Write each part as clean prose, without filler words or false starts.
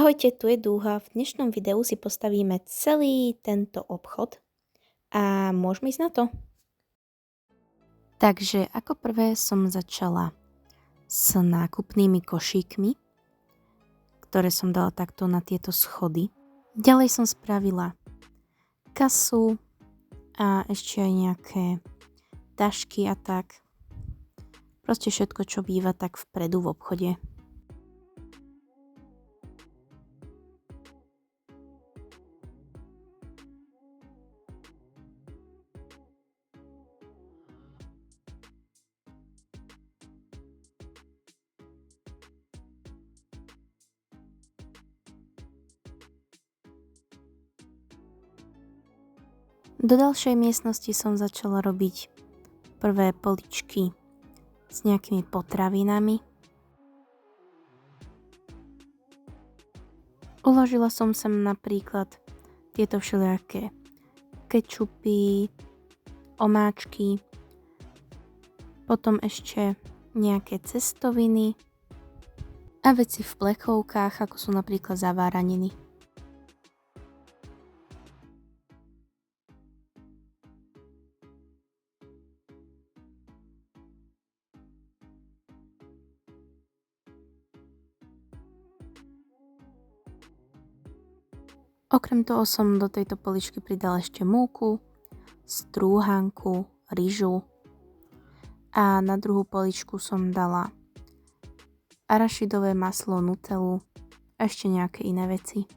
Ahojte, tu je Dúha. V dnešnom videu si postavíme celý tento obchod a môžeme ísť na to. Takže ako prvé som začala s nákupnými košíkmi, ktoré som dala takto na tieto schody. Ďalej som spravila kasu a ešte aj nejaké tašky a tak. Proste všetko, čo býva tak vpredu v obchode. Do ďalšej miestnosti som začala robiť prvé poličky s nejakými potravinami. Uložila som sem napríklad tieto všelijaké kečupy, omáčky, potom ešte nejaké cestoviny a veci v plechovkách, ako sú napríklad zaváraniny. Okrem toho som do tejto poličky pridala ešte múku, strúhanku, ryžu a na druhú poličku som dala arašidové maslo, nutellu a ešte nejaké iné veci.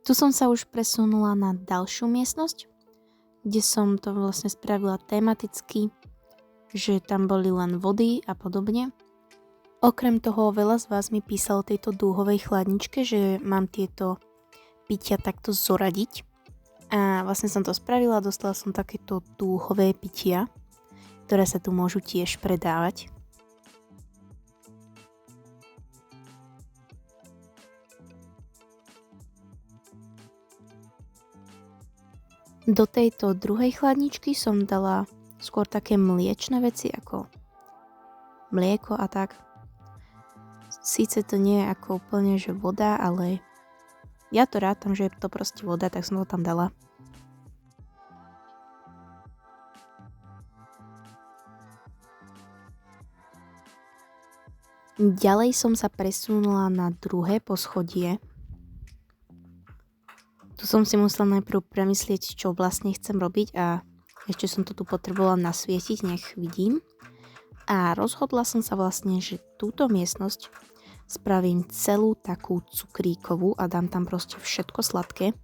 Tu som sa už presunula na ďalšiu miestnosť, kde som to vlastne spravila tematicky, že tam boli len vody a podobne. Okrem toho veľa z vás mi písalo tejto dúhovej chladničke, že mám tieto pitia takto zoradiť. A vlastne som to spravila, dostala som takéto dúhové pitia, ktoré sa tu môžu tiež predávať. Do tejto druhej chladničky som dala skôr také mliečne veci ako mlieko a tak. Síce to nie je ako úplne že voda, ale ja to rátam, že je to proste voda, tak som to tam dala. Ďalej som sa presunula na druhé poschodie. Tu som si musela najprv premyslieť, čo vlastne chcem robiť a ešte som to tu potrebovala nasvietiť, nech vidím. A rozhodla som sa vlastne, že túto miestnosť spravím celú takú cukríkovú a dám tam proste všetko sladké.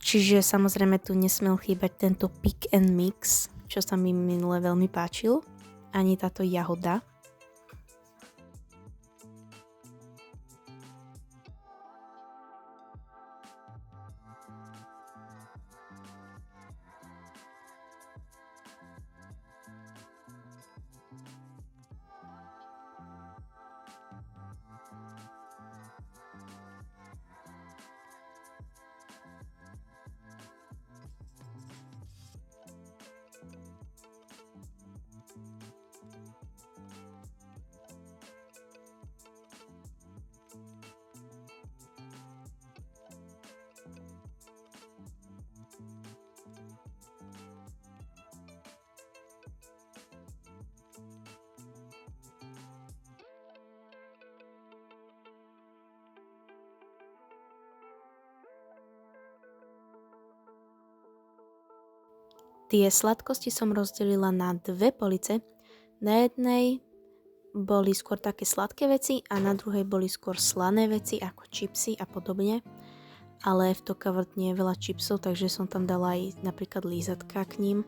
Čiže samozrejme tu nesmel chýbať tento pick and mix, čo sa mi minule veľmi páčil, ani táto jahoda. Tie sladkosti som rozdelila na dve police. Na jednej boli skôr také sladké veci a na druhej boli skôr slané veci ako čipsy a podobne. Ale v Tokavrt nie je veľa čipsov, takže som tam dala aj napríklad lízatka k ním.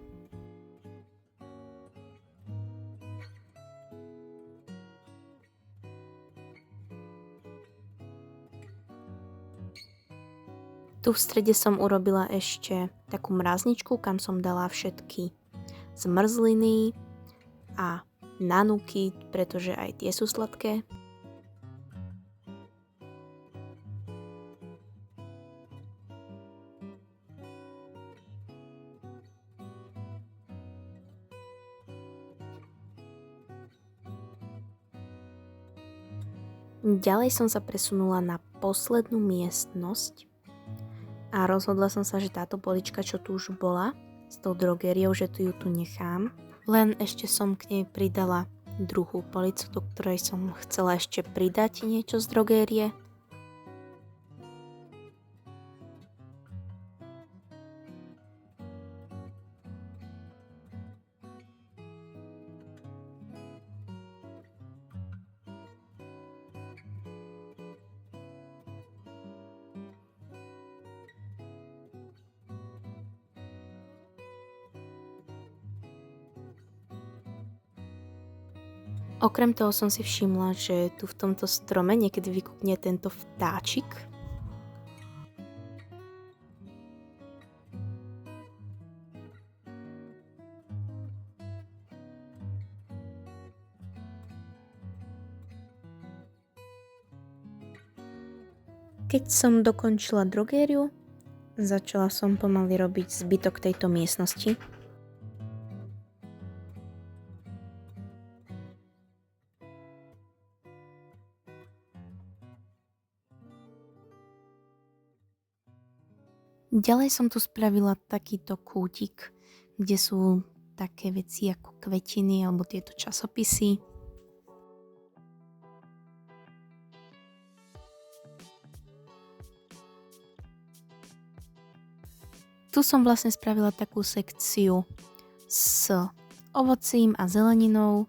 Tu v strede som urobila ešte takú mrazničku, kam som dala všetky zmrzliny a nanuky, pretože aj tie sú sladké. Ďalej som sa presunula na poslednú miestnosť a rozhodla som sa, že táto polička, čo tu už bola, s tou drogériou, že tu ju tu nechám. Len ešte som k nej pridala druhú policu, do ktorej som chcela ešte pridať niečo z drogérie. Okrem toho som si všimla, že tu v tomto strome niekedy vykúkne tento vtáčik. Keď som dokončila drogériu, začala som pomaly robiť zbytok tejto miestnosti. Ďalej som tu spravila takýto kútik, kde sú také veci ako kvetiny alebo tieto časopisy. Tu som vlastne spravila takú sekciu s ovocím a zeleninou.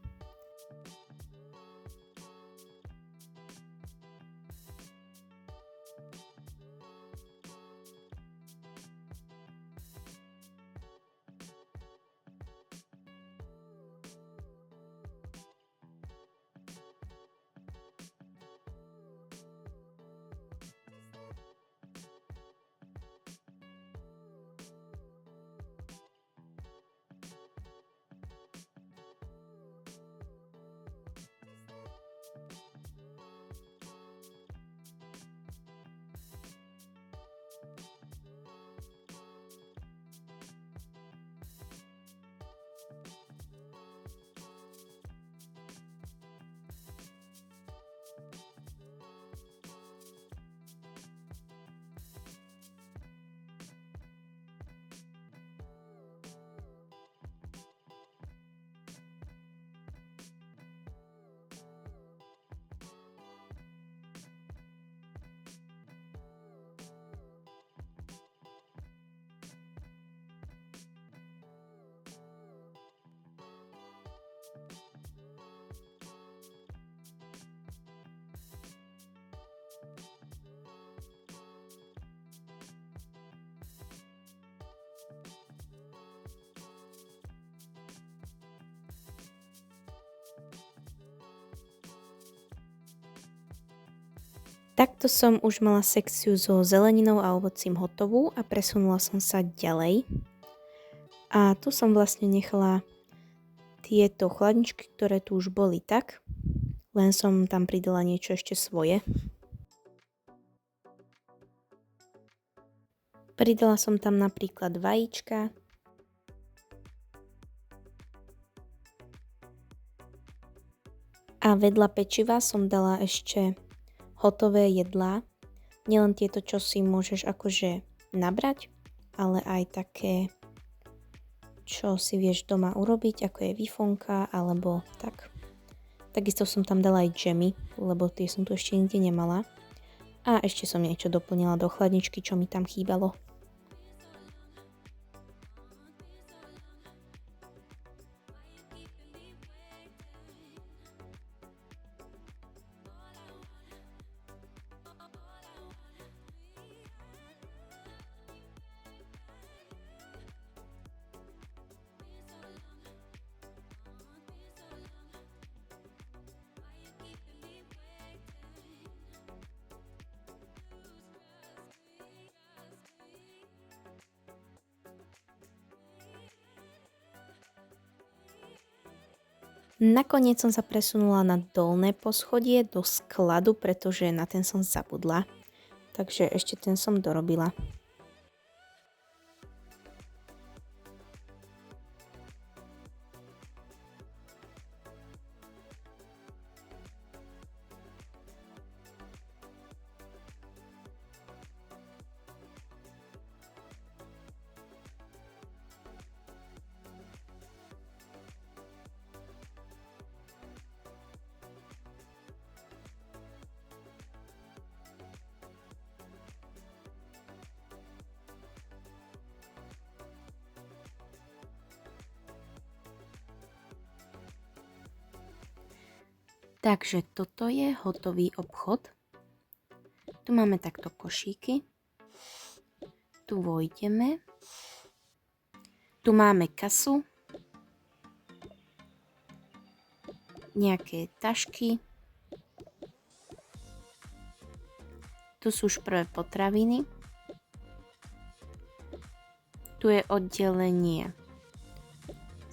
Takto som už mala sekciu so zeleninou a ovocím hotovú a presunula som sa ďalej. A tu som vlastne nechala tieto chladničky, ktoré tu už boli tak, len som tam pridala niečo ešte svoje. Pridala som tam napríklad vajíčka, a vedľa pečiva som dala ešte hotové jedlá, nielen tieto, čo si môžeš akože nabrať, ale aj také, čo si vieš doma urobiť, ako je výfonka alebo tak. Takisto som tam dala aj džemy, lebo tie som tu ešte nikde nemala. A ešte som niečo doplnila do chladničky, čo mi tam chýbalo. Nakoniec som sa presunula na dolné poschodie do skladu, pretože na ten som zabudla. Takže ešte ten som dorobila. Takže toto je hotový obchod. Tu máme takto košíky. Tu vojdeme. Tu máme kasu. Nejaké tašky. Tu sú už prvé potraviny. Tu je oddelenie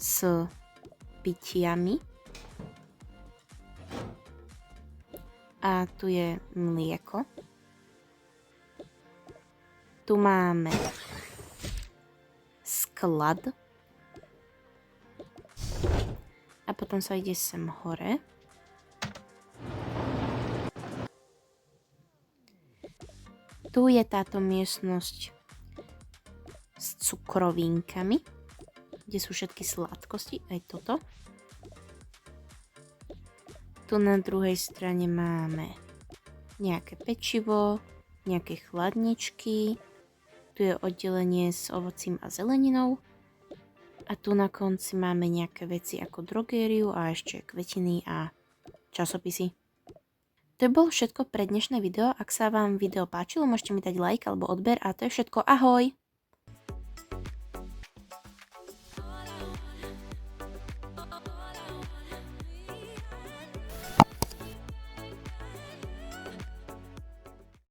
s pitiami. A tu je mlieko. Tu máme sklad. A potom sa ide sem hore. Tu je táto miestnosť s cukrovínkami, kde sú všetky sladkosti, aj toto. Tu na druhej strane máme nejaké pečivo, nejaké chladničky. Tu je oddelenie s ovocím a zeleninou. A tu na konci máme nejaké veci ako drogériu a ešte kvetiny a časopisy. To bolo všetko pre dnešné video. Ak sa vám video páčilo, môžete mi dať like alebo odber a to je všetko. Ahoj!